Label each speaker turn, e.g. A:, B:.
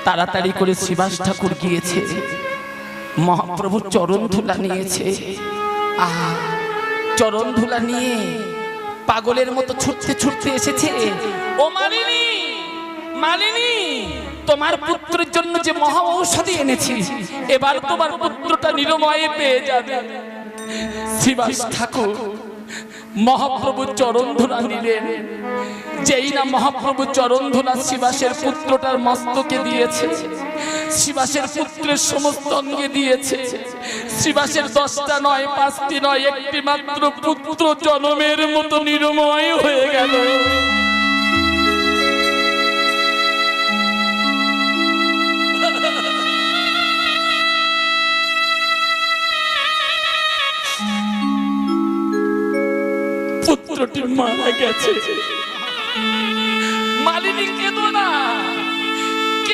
A: তাড়াতাড়ি করে শ্রীবাস ঠাকুর গিয়েছে, মহাপ্রভুর চরণ ধুলা নিয়েছে। চরণ ধুলা নিয়ে পাগলের মতো ছুটতে ছুটতে এসেছে। ও মালিনী, মালিনী, তোমার পুত্রের জন্য যে মহা ঔষধি এনেছি, এবার তোমার পুত্রটা নিরাময় পেয়ে যাবে। শ্রীবাস ঠাকুর মহাপ্রভুর চরণ ধুলা নিলেন। যেই না মহাপ্রভুর চরণ ধুলা শ্রীবাসের পুত্রটার মস্তকে দিয়েছে, শ্রীবাসের পুত্রের সমস্ত অঙ্গে দিয়েছে, শ্রীবাসের 10টা নয়, 5টি নয়, একটি মাত্র পুত্র জনমের মতো নিরাময় হয়ে গেল। পুত্রটি মারা গেছে। মালিনী কেঁদো না,